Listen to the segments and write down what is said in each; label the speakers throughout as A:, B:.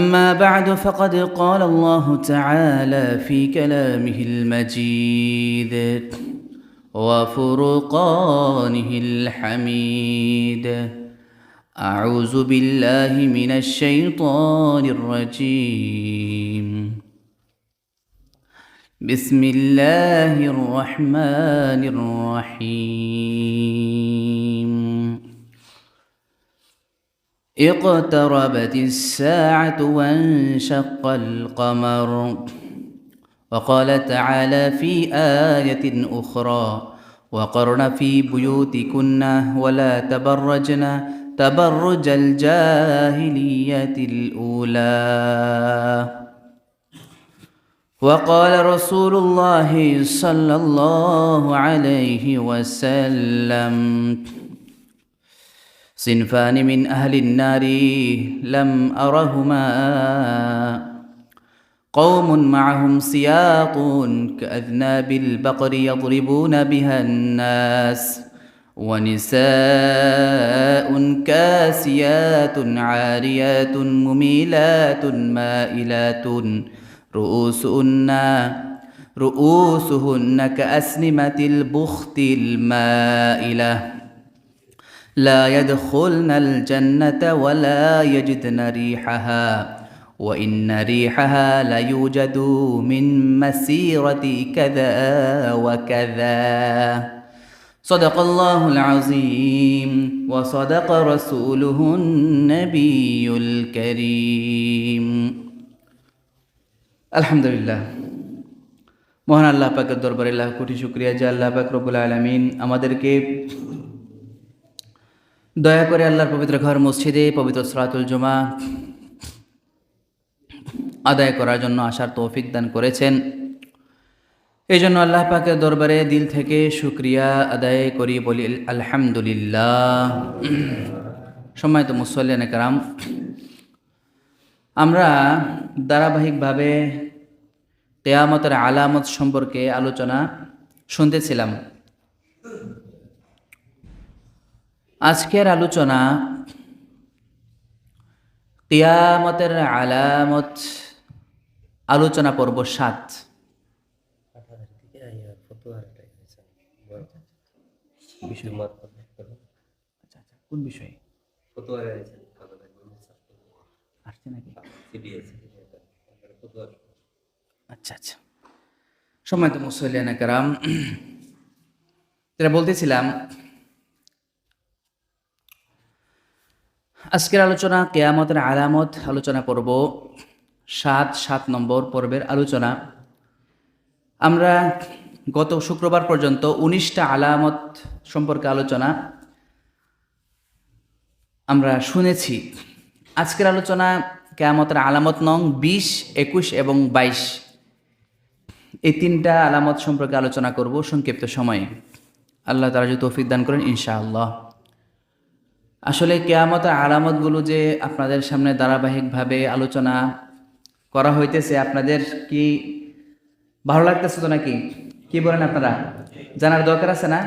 A: أما بعد فقد قال الله تعالى في كلامه المجيد وفرقانه الحميد. أعوذ بالله من الشيطان الرجيم. بسم الله الرحمن الرحيم. اقتربت الساعة وانشق القمر. وقال تعالى في آية أخرى: وقرن في بيوتكن ولا تبرجن تبرج الجاهلية الأولى. وقال رسول الله صلى الله عليه وسلم: صنفان من أهل النار لم أرهما: قوم معهم سياط كأذناب البقر يضربون بها الناس، ونساء كاسيات عاريات مميلات مائلات رؤوسهن كأسنمة البخت المائلة، لا يدخلن الجنة ولا يجدن ريحها، وإن ريحها ليوجد من مسيرة كذا وكذا. صدق الله العظيم وصدق رسوله النبي الكريم. আলহামদুলিল্লাহ, মহান আল্লাহ পাকের দরবারে লাখ কোটি শুকরিয়া যে আল্লাহ পাক রব্বুল আলামিন আমাদেরকে দয়া করে আল্লাহর পবিত্র ঘর মসজিদে পবিত্র সলাতুল জুমা আদায় করার জন্য আসার তৌফিক দান করেছেন। এই জন্য আল্লাহ পাকের দরবারে দিল থেকে শুকরিয়া আদায় করি, বলি আলহামদুলিল্লাহ। সম্মানিত মুসল্লিয়ানে কেরাম, আমরা ধারাবাহিকভাবে কিয়ামতের আলামত সম্পর্কে আলোচনা শুনতেছিলাম। আজকের আলোচনা কিয়ামতের আলামত, আলোচনা পর্ব 7। কোন বিষয়ে আসছে নাকি? আচ্ছা আচ্ছা, সম্মানিত মুসল্লিয়ানে কেরাম, যেটা বলতেছিলাম, আজকের আলোচনা কিয়ামতের আলামত, আলোচনা পর্ব 7 নম্বর পর্বের আলোচনা। আমরা গত শুক্রবার পর্যন্ত 19টা আলামত সম্পর্কে আলোচনা আমরা শুনেছি। আজকের আলোচনা কিয়ামতের আলামত নং 20, 21 এবং 22, এই 3টা আলামত সম্পর্কে আলোচনা করব সংক্ষিপ্ত সময়ে। আল্লাহ তাআলা যদি তৌফিক দান করেন ইনশাআল্লাহ। আসলে কিয়ামতের আলামতগুলো যে আপনাদের সামনে ধারাবাহিকভাবে আলোচনা করা হইতেছে, আপনাদের কি ভালো লাগতেছে তো নাকি? কি বলেন আপনারা? জানার দরকার আছে না?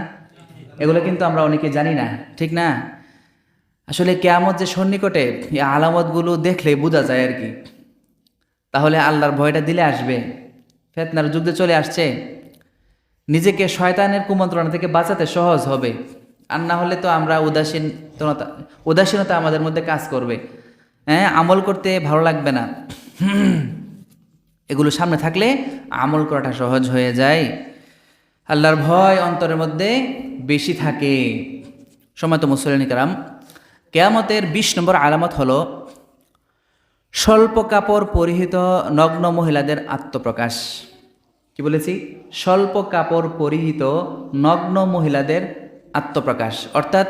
A: এগুলো কিন্তু আমরা অনেকে জানি না, ঠিক না? আসলে কিয়ামত যে সন্নিকটে, এই আলামতগুলো দেখলে বোঝা যায় আর কি। তাহলে আল্লাহর ভয়টা দিলে আসবে। ফিতনার যুগ চলে আসছে, নিজেকে শয়তানের কুমন্ত্রণা থেকে বাঁচাতে সহজ হবে। আর না হলে তো আমরা উদাসীনতা আমাদের মধ্যে কাজ করবে, আমল করতে ভালো লাগবে না। এগুলো সামনে থাকলে আমল করাটা সহজ হয়ে যায়। আল্লাহর ভয় অন্তরের মধ্যে বেশি থাকে। সম্মানিত মুসল্লিয়ানে কেরাম, কিয়ামতের 20 নম্বর আলামত হলো স্বল্প কাপড় পরিহিত নগ্ন মহিলাদের আত্মপ্রকাশ। কি বলেছি? স্বল্প কাপড় পরিহিত নগ্ন মহিলাদের আত্মপ্রকাশ। অর্থাৎ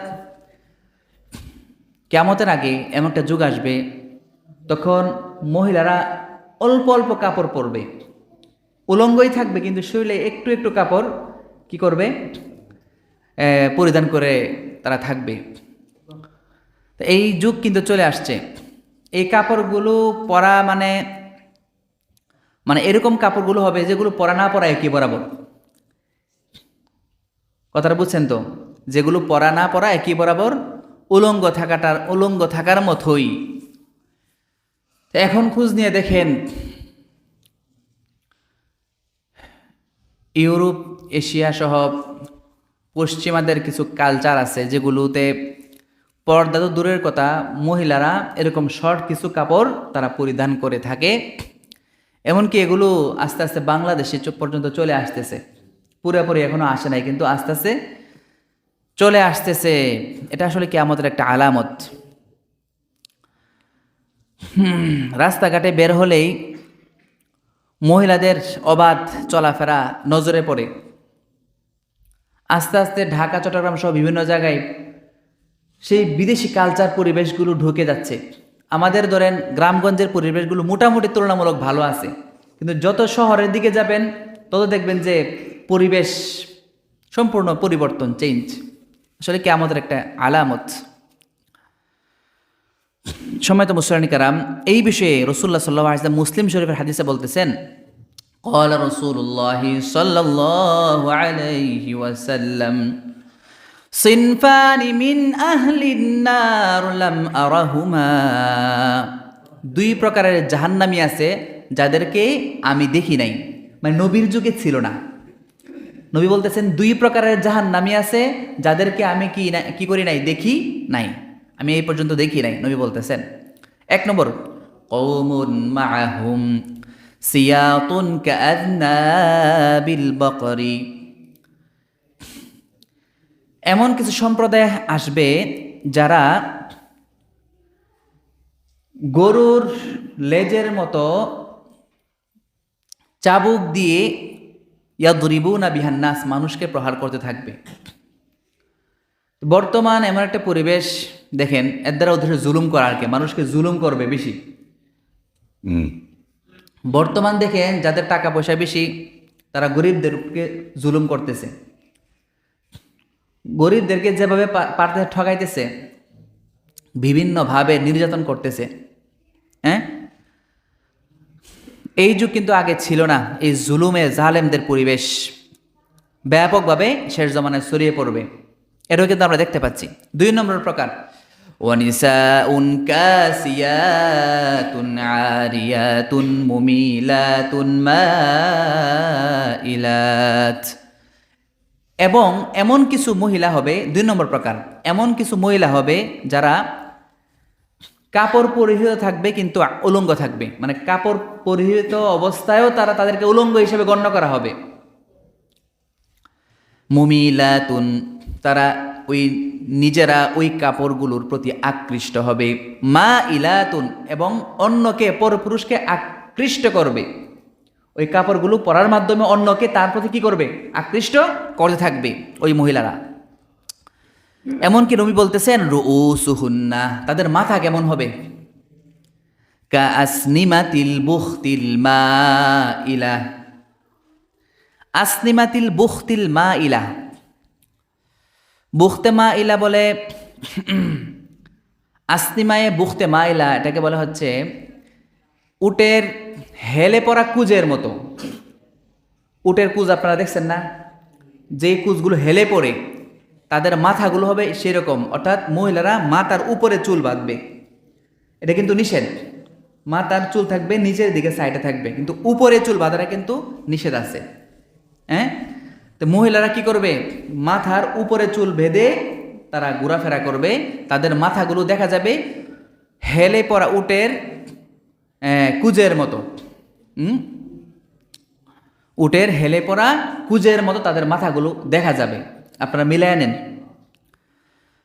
A: কিয়ামতের আগে এমন একটা যুগ আসবে, তখন মহিলারা অল্প অল্প কাপড় পরবে, উলঙ্গই থাকবে, কিন্তু শরীরে একটু একটু কাপড় কি করবে? পরিধান করে তারা থাকবে। এই যুগ কিন্তু চলে আসছে। এই কাপড়গুলো পরা মানে এরকম কাপড়গুলো হবে যেগুলো পরা না পরা একই বরাবর। কথাটা বুঝছেন তো? যেগুলো পরা না পরা একই বরাবর, উলঙ্গ থাকার মতোই। এখন খোঁজ নিয়ে দেখেন ইউরোপ, এশিয়া সহ পশ্চিমাদের কিছু কালচার আছে যেগুলোতে পর্দা তো দূরের কথা, মহিলারা এরকম শর্ট কিছু কাপড় তারা পরিধান করে থাকে। এমনকি এগুলো আস্তে আস্তে বাংলাদেশে পর্যন্ত চলে আসতেছে, পুরোপুরি এখনো আসে নাই, কিন্তু আস্তে আস্তে চলে আসতেছে। এটা আসলে কিয়ামতের একটা আলামত। রাস্তাঘাটে বের হলেই মহিলাদের অবাধ চলাফেরা নজরে পড়ে। আস্তে আস্তে ঢাকা, চট্টগ্রাম সহ বিভিন্ন জায়গায় সেই বিদেশি কালচার পরিবেশগুলো ঢুকে যাচ্ছে। আমাদের ধরেন গ্রামগঞ্জের পরিবেশগুলো মোটামুটি তুলনামূলক ভালো আছে, কিন্তু যত শহরের দিকে যাবেন তত দেখবেন যে পরিবেশ সম্পূর্ণ পরিবর্তন, চেঞ্জ। আসলে কিয়ামতের একটা আলামত। সম্মানিত মুসলিম কারাম, এই বিষয়ে রাসূলুল্লাহ সাল্লাল্লাহু আলাইহি ওয়াসাল্লাম মুসলিম শরীফের হাদিসে বলতেছেন, قال رسول الله صلى الله عليه وسلم صنفان من أهل النار لم أرهما। দুই প্রকারের জাহান্নামী আছে যাদেরকে আমি দেখি নাই, মানে নবীর যুগে ছিল না। নবী বলতেছেন দুই প্রকারের জাহান্নামী আছে যাদেরকে আমি কি করি নাই, দেখি নাই, আমি এই পর্যন্ত দেখি নাই। নবী বলতেছেন, এক নম্বর, কওমুন মাআহুম সিয়াতুন কাআযনাবিল বাকরি। এমন কিছু সম্প্রদায় আসবে যারা গরুর লেজের মতো চাবুক দিয়ে ইয়াদরিবুনা বিহান নাস, মানুষকে প্রহার করতে থাকবে। বর্তমান এমন একটা পরিবেশ দেখেন, এর দ্বারা উদ্দেশ্য জুলুম করা, আর কি মানুষকে জুলুম করবে বেশি। বর্তমান দেখেন যাদের টাকা পয়সা বেশি তারা গরিবদেরকে জুলুম করতেছে, গরিবদেরকে যেভাবে পারতে ঠকাইতেছে, বিভিন্নভাবে নির্যাতন করতেছে। হ্যাঁ, এই যুগ কিন্তু আগে ছিল না। এই জুলুমে জালেমদের পরিবেশ ব্যাপকভাবে শেষ জমানায় ছড়িয়ে পড়বে, এটাও কিন্তু আমরা দেখতে পাচ্ছি। দুই নম্বর প্রকার, ওয়ানিসাউন কাসিয়াতুন আরিয়াতুন মুমিলাতুন মাইলাত। এবং এমন কিছু মহিলা হবে, দুই নম্বর প্রকার, এমন কিছু মহিলা হবে যারা কাপড় পরিহিত থাকবে কিন্তু উলঙ্গ থাকবে, মানে কাপড় পরিহিত অবস্থায়ও তাদেরকে উলঙ্গ হিসেবে গণ্য করা হবে। মুমিলাতুন, তারা নিজেরা ওই কাপড়গুলোর প্রতি আকৃষ্ট হবে। মা ইলাতুন, এবং অন্যকে, পরপুরুষকে আকৃষ্ট করবে। ওই কাপড়গুলো পরার মাধ্যমে অন্যকে তার প্রতি কি করবে, আকৃষ্ট করতে থাকবে ওই মহিলারা। এমনকি নবী বলতেছেন রুউসুহুন্না, তাদের মাথা কেমন হবে, কাআসনিমাতিল বুখতিল মাইলা। আসনিমাতিল বুখতিল মাইলা, বুখতে মাইলা বলে, আসনিমায়ে বুখতে মাইলা, এটাকে বলা হচ্ছে উটের হেলে পড়া কুজের মতো। উটের কুজ আপনারা দেখছেন না, যে কুজগুলো হেলে পড়ে তাদের মাথাগুলো হবে সেরকম, অর্থাৎ মহিলারা মাথার উপরে চুল বাঁধবে। এটা কিন্তু নিষেধ, মাথার চুল থাকবে নিচের দিকে সাইডে থাকবে, কিন্তু উপরে চুল বাঁধাটা কিন্তু নিষেধ আছে। হ্যাঁ, তো মহিলারা কি করবে, মাথার উপরে চুল বেঁধে তারা ঘোরাফেরা করবে, তাদের মাথাগুলো দেখা যাবে হেলে পড়া উটের কুজের মতো। উটের হেলে পড়া কুজের মতো তাদের মাথাগুলো দেখা যাবে। আপনারা মিলায় নেন।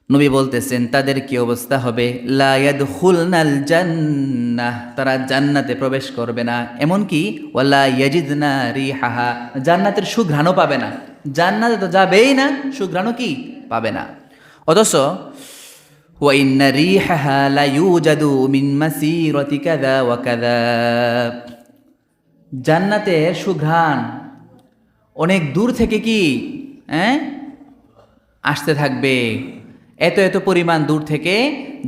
A: নবী বলতেছেন তাদের কি অবস্থা হবে, লা ইয়াদখুলনাল জান্নাহ, তারা জান্নাতে প্রবেশ করবে না। এমনকি ওয়ালা ইয়াজিদনা রিহাহা, জান্নাতের সুঘ্রাণও পাবে না। জান্নাতে তো যাবেই না, সুঘ্রাণও কি পাবে না। অথচ ওয়া ইন্না রিহাহা লা ইউজাদু মিন মাসিরাতি কাযা ওয়া কাযা, জান্নাতের সুঘ্রাণ অনেক দূর থেকে কি আসতে থাকবে, এত এত পরিমাণ দূর থেকে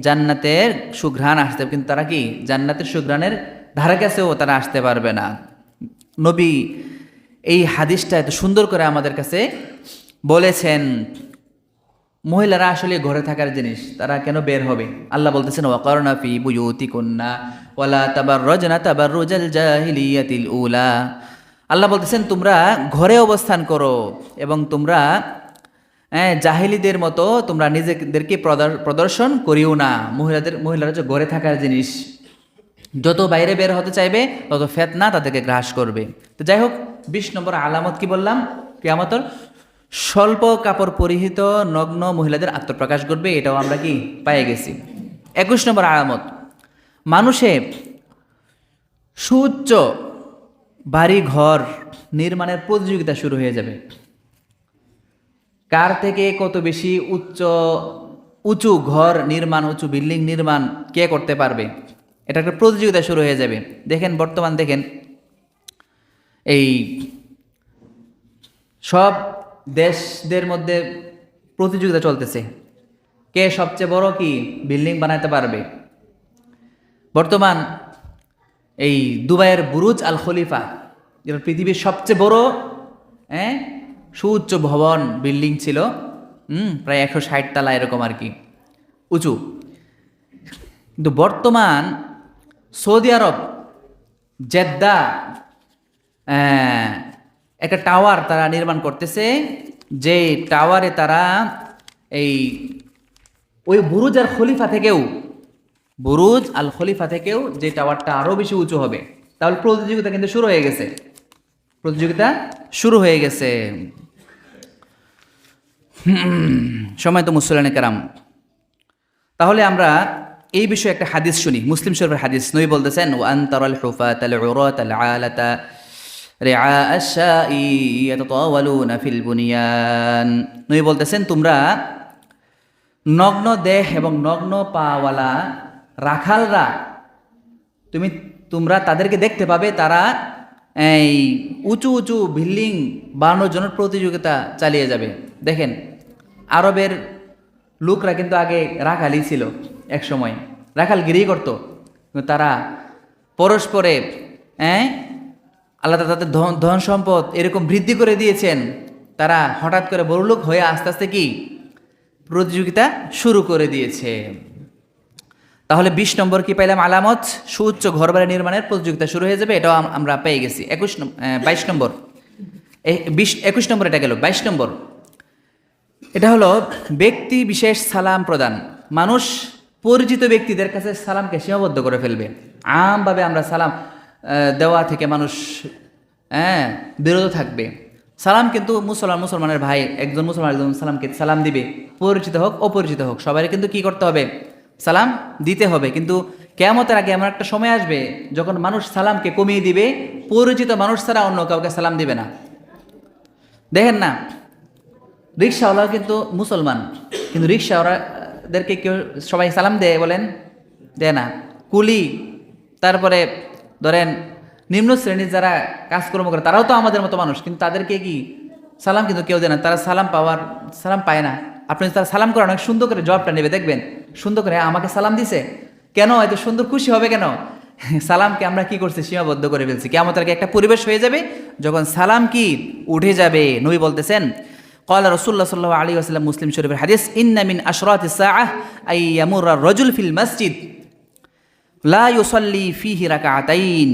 A: জান্নাতের সুঘ্রাণ আসতে, কিন্তু তারা কি জান্নাতের সুঘ্রাণের ধারে কাছেও তারা আসতে পারবে না। নবী এই হাদিসটা এত সুন্দর করে আমাদের কাছে বলেছেন। মহিলারা আসলে ঘরে থাকার জিনিস, তারা কেন বের হবে? আল্লাহ বলতেছেন ওয়াকারনা ফি বুয়ুতিকুন্না ওয়ালা তাবাররাজনা তাবাররুজাল জাহিলিয়াতিল উলা। আল্লাহ বলতেছেন তোমরা ঘরে অবস্থান করো এবং তোমরা জাহিলিদের মতো তোমরা নিজেদেরকে প্রদর্শন করিও না। মহিলারা যে ঘরে থাকার জিনিস, যত বাইরে বের হতে চাইবে তত ফেতনা তাদেরকে গ্রাস করবে। তো যাই হোক, 20 নম্বর আলামত কি বললাম? কিয়ামতের স্বল্প কাপড় পরিহিত নগ্ন মহিলাদের আত্মপ্রকাশ করবে, এটাও আমরা কি পেয়ে গেছি। 21 নম্বর আলামত, মানুষে সুউচ্চ বাড়ি ঘর নির্মাণের প্রতিযোগিতা শুরু হয়ে যাবে। কার থেকে কত বেশি উঁচু ঘর নির্মাণ, উঁচু বিল্ডিং নির্মাণ কে করতে পারবে, এটা একটা প্রতিযোগিতা শুরু হয়ে যাবে। দেখেন বর্তমান দেখেন এই সব দেশদের মধ্যে প্রতিযোগিতা চলতেছে, কে সবচেয়ে বড় কি বিল্ডিং বানাতে পারবে। বর্তমান এই দুবাইয়ের বুরুজ আল খলিফা, যেটা পৃথিবীর সবচেয়ে বড় সুউচ্চ ভবন বিল্ডিং ছিল, প্রায় 160 তলা এরকম আর কি উঁচু। কিন্তু বর্তমান সৌদি আরব জেদ্দা একটা টাওয়ার তারা নির্মাণ করতেছে, যে টাওয়ারে তারা ওই বুরুজ আল খলিফা থেকেও যে টাওয়ারটা আরো বেশি উঁচু হবে। তাহলে প্রতিযোগিতা কিন্তু শুরু হয়ে গেছে। সময় তো মুসল্লিনে কেরাম, তাহলে আমরা এই বিষয়ে একটা হাদিস শুনি, মুসলিম শরীফের হাদিস। নবী বলতেছেন ওয়ান তারাল হুফাতাল উরাতাল আলাতা রিআ আশ-শাই ইয়াতাতাওয়ালুনা ফিল বুনিয়ান। নবী বলতেছেন তোমরা নগ্ন দেহ এবং নগ্ন পাওয়ালা রাখালরা তোমরা তাদেরকে দেখতে পাবে, তারা এই উঁচু উঁচু বিল্ডিং বানানোর জন্য প্রতিযোগিতা চালিয়ে যাবে। দেখেন আরবের লোকরা কিন্তু আগে রাখালই ছিল, এক সময় রাখালগিরি করতো, তারা পরস্পরে আল্লাহ তাদের ধন সম্পদ এরকম বৃদ্ধি করে দিয়েছেন, তারা হঠাৎ করে বড়লোক হয়ে আস্তে আস্তে কি প্রতিযোগিতা শুরু করে দিয়েছে। তাহলে 20 নম্বর কি পাইলাম আলামত? সুউচ্চ ঘরবাড়ি নির্মাণের প্রতিযোগিতা শুরু হয়ে যাবে, এটাও আমরা পেয়ে গেছি। 22 নম্বর, 21 নম্বর এটা গেল। 22 নম্বর এটা হলো ব্যক্তি বিশেষ সালাম প্রদান। মানুষ পরিচিত ব্যক্তিদের কাছে সালামকে সীমাবদ্ধ করে ফেলবে। আমভাবে আমরা সালাম দেওয়া থেকে মানুষ বিরত থাকবে। সালাম কিন্তু মুসলমানের ভাই, একজন মুসলমান একজন সালামকে সালাম দিবে, পরিচিত হোক অপরিচিত হোক সবাই কিন্তু কি করতে হবে? সালাম দিতে হবে। কিন্তু কিয়ামতের আগে এমন একটা সময় আসবে যখন মানুষ সালামকে কমিয়ে দিবে, পরিচিত মানুষ ছাড়া অন্য কাউকে সালাম দিবে না। দেখেন না, রিক্সাওয়ালা কিন্তু মুসলমান, কিন্তু রিক্সাওয়ালাদেরকে কেউ সবাই সালাম দেয় বলেন? দেয় না। কুলি, তারপরে ধরেন নিম্ন শ্রেণীর যারা কাজকর্ম করে তারাও তো আমাদের মতো মানুষ, কিন্তু তাদেরকে কি সালাম কিন্তু কেউ দেয় না, তারা সালাম পায় না। আপনি তারা সালাম করে অনেক সুন্দর করে জবাবটা নেবে, দেখবেন সুন্দর করে আমাকে সালাম দিছে কেন, এত সুন্দর খুশি হবে কেন? সালামকে আমরা কি করছি? সীমাবদ্ধ করে ফেলছি। কিয়ামতের আগে একটা পরিবেশ হয়ে যাবে যখন সালাম কি উঠে যাবে। নবী বলতেছেন ক্বালা রাসূলুল্লাহ সাল্লাল্লাহু আলাইহি ওয়াসাল্লাম, মুসলিম শরীফের হাদিস, ইন্না মিন আশরাতিস সাআহ আই ইয়ামুররা রাজুল ফিল মসজিদ লা ইউসাল্লি ফিহি রাকাতাইন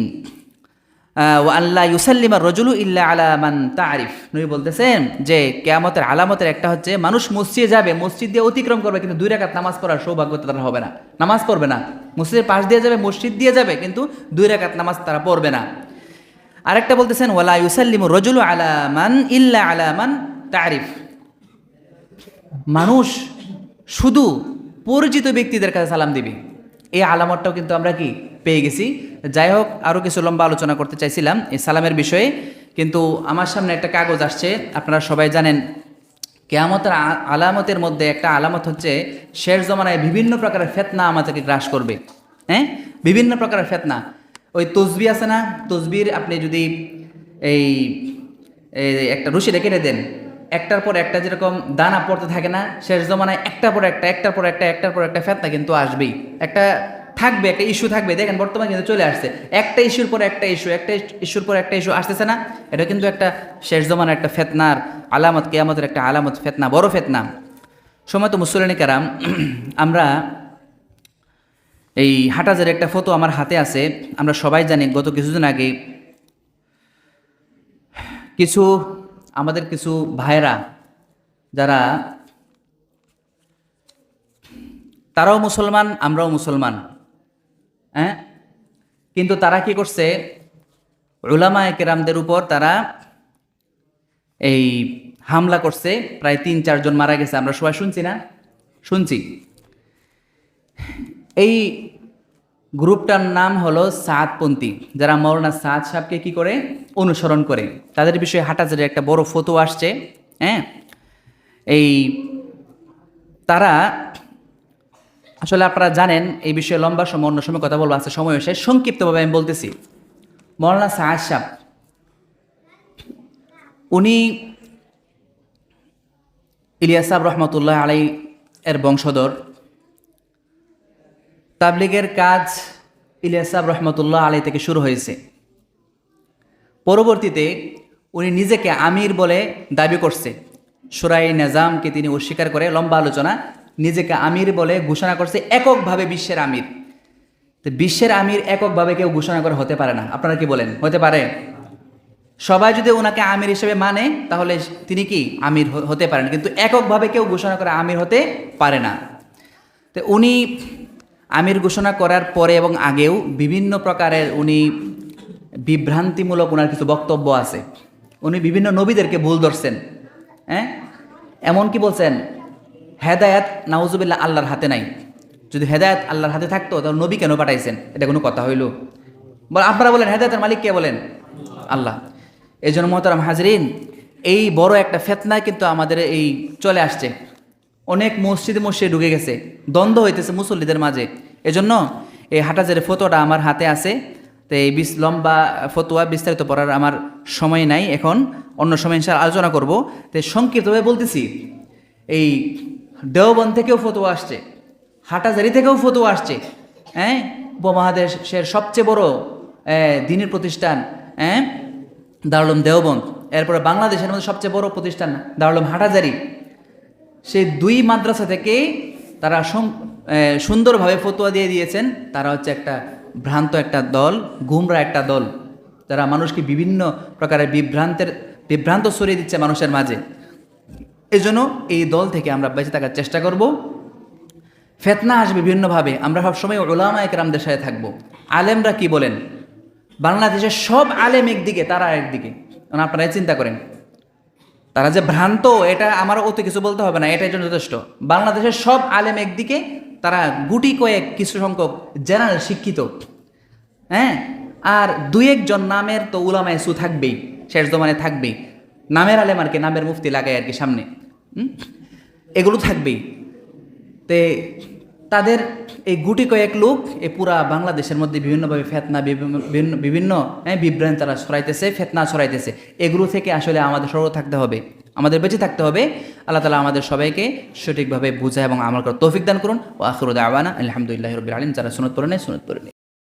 A: ওয়া আন লা ইউসাল্লিমা রাজুলু ইল্লা আলা মান তা'রিফ। নবী বলতেছেন যে কিয়ামতের আলামতের একটা হচ্ছে মানুষ মসজিদে যাবে, মসজিদ দিয়ে অতিক্রম করবে, কিন্তু 2 রাকাত নামাজ পড়ার সৌভাগ্য তার হবে না, নামাজ পড়বে না। মসজিদের পাশ দিয়ে যাবে, মসজিদ দিয়ে যাবে, কিন্তু 2 রাকাত নামাজ তারা পড়বে না। আরেকটা বলতেছেন ওয়ালা ইউসাল্লিমু রাজুলু আলা মান ইল্লা আলা মান তা'রিফ, মানুষ শুধু পরিচিত ব্যক্তিদের কাছে সালাম দিবে। এই আলামতটাও কিন্তু আমরা কি পেয়ে গেছি। যাই হোক, আরও কিছু লম্বা আলোচনা করতে চাইছিলাম এই সালামের বিষয়ে, কিন্তু আমার সামনে একটা কাগজ আসছে। আপনারা সবাই জানেন কিয়ামতের আলামতের মধ্যে একটা আলামত হচ্ছে শেষ জমানায় বিভিন্ন প্রকারের ফিতনা আমাদেরকে গ্রাস করবে। বিভিন্ন প্রকারের ফিতনা। ওই তসবিহ আছে না, তসবির আপনি যদি এই একটা রশিদে কেটে দেন, একটার পর একটা যেরকম দানা পড়তে থাকে না, শেষ জমানায় একটার পর একটা ফিতনা কিন্তু আসবেই। একটা থাকবে, একটা ইস্যু থাকবে। দেখেন বর্তমানে কিন্তু চলে আসছে, একটা ইস্যুর পর একটা ইস্যুর পর একটা ইস্যু আসতেছে না। এটা কিন্তু একটা শেষ জমানার একটা ফিতনার আলামত, কিয়ামতের একটা আলামত, ফিতনা, বড় ফিতনা। সময় তো মুসল্লিনে কেরাম, আমরা এই হাটাজারের একটা ফটো আমার হাতে আছে। আমরা সবাই জানি গত কিছুদিন আগে আমাদের কিছু ভাইরা যারা তারাও মুসলমান আমরাও মুসলমান, হ্যাঁ, কিন্তু তারা কি করছে, উলামায়ে কেরামদের উপর তারা এই হামলা করছে, প্রায় 3-4 জন মারা গেছে। আমরা সবাই শুনছি না? শুনছি। এই গ্রুপটার নাম হলো সাদপন্থী, যারা মৌলানা সাদ সাহেবকে কি করে অনুসরণ করে। তাদের বিষয়ে হাটাজারে একটা বড় ফতোয়া আসছে। হ্যাঁ, এই তারা আসলে আপনারা জানেন এই বিষয়ে লম্বা সময় অন্য সময় কথা বলবো, আছে সময় শেষ, সংক্ষিপ্তভাবে আমি বলতেছি। মৌলানা সাদ সাহেব উনি ইলিয়াস সাহেব রহমতুল্লাহ আলাই এর বংশধর। তাবলিগের কাজ ইলিয়াস সাহেব রহমতুল্লাহ আলাই থেকে শুরু হয়েছে। পরবর্তীতে উনি নিজেকে আমির বলে দাবি করছে। সুরাই নিজামকে তিনি অস্বীকার করে, লম্বা আলোচনা, নিজেকে আমির বলে ঘোষণা করছে, এককভাবে বিশ্বের আমির। তো বিশ্বের আমির এককভাবে কেউ ঘোষণা করে হতে পারে না। আপনারা কি বলেন, হতে পারে? সবাই যদি ওনাকে আমির হিসেবে মানে তাহলে তিনি কি আমির হতে পারেন, কিন্তু এককভাবে কেউ ঘোষণা করে আমির হতে পারে না। তো উনি আমির ঘোষণা করার পরে এবং আগেও বিভিন্ন প্রকারের উনি বিভ্রান্তিমূলক ওনার কিছু বক্তব্য আছে। উনি বিভিন্ন নবীদেরকে ভুল ধরছেন। হ্যাঁ, এমন কি বলছেন, হেদায়াত নাউজুবিল্লাহ আল্লাহর হাতে নাই। যদি হেদায়াত আল্লাহর হাতে থাকতো তাহলে নবী কেন পাঠাইছেন? এটা কোনো কথা হইল? আপনারা বলেন হেদায়াতের মালিক কে বলেন? আল্লাহ। এই জন্য মোহতারাম হাজরিন, এই বড় একটা ফেতনা কিন্তু আমাদের এই চলে আসছে, অনেক মসজিদে ঢুকে গেছে, দ্বন্দ্ব হইতেছে মুসল্লিদের মাঝে। এজন্য এই হাটাজারের ফতোয়াটা আমার হাতে আছে। তো এই লম্বা ফতোয়া বিস্তারিত পড়ার আমার সময় নাই, এখন অন্য সময় ইনশাআল্লাহ আলোচনা করব। তো সংক্ষিপ্তভাবে বলতেছি, এই দেওবন্দ থেকেও ফতোয়া আসছে, হাটাজারি থেকেও ফতোয়া আসছে। হ্যাঁ, উপমহাদেশের সবচেয়ে বড় দ্বীনের প্রতিষ্ঠান দারুল উলুম দেওবন্দ, এরপরে বাংলাদেশের মধ্যে সবচেয়ে বড় প্রতিষ্ঠান দারুল উলুম হাটাজারি। সেই দুই মাদ্রাসা থেকে তারা সুন্দরভাবে ফতোয়া দিয়ে দিয়েছেন। তারা হচ্ছে একটা ভ্রান্ত একটা দল, গুমরা একটা দল, যারা মানুষকে বিভিন্ন প্রকারের বিভ্রান্ত ছড়িয়ে দিচ্ছে মানুষের মাঝে। এজন্য এই দল থেকে আমরা বেঁচে থাকার চেষ্টা করব। ফেতনা আসবে বিভিন্নভাবে, আমরা সবসময় উলামায়ে কেরামদের সাথে থাকবো। আলেমরা কি বলেন? বাংলাদেশের সব আলেম একদিকে, তারা একদিকে। আপনারাই চিন্তা করেন, তারা যে ভ্রান্ত, এটা আমার অত কিছু বলতে হবে না, এটাই জন্য যথেষ্ট। বাংলাদেশের সব আলেম একদিকে, তারা গুটি কয়েক কিছু সংখ্যক জেনারেল শিক্ষিত। হ্যাঁ, আর 2-1 জন নামের তো উলামায়ে সু থাকবেই, শেষ জমানে থাকবেই। নামের আলেম আর কি, নামের মুফতি লাগায় আর কি সামনে, এগুলো থাকবেই। তে তাদের এই গুটি কয়েক লোক এই পুরা বাংলাদেশের মধ্যে বিভিন্নভাবে ফেতনা, বিভিন্ন বিভ্রান্তি তারা ছড়াইতেছে, ফেতনা ছড়াইতেছে। এগুলো থেকে আসলে আমাদের সরব থাকতে হবে, আমাদের বেঁচে থাকতে হবে। আল্লাহ তাআলা আমাদের সবাইকে সঠিকভাবে বুঝা এবং আমল করার তৌফিক দান করুন। ওয়া আখিরু দাওয়ানা আলহামদুলিল্লাহি রাব্বিল আলামিন। যারা সুন্নাত পড়েন সুন্নাত পড়েন।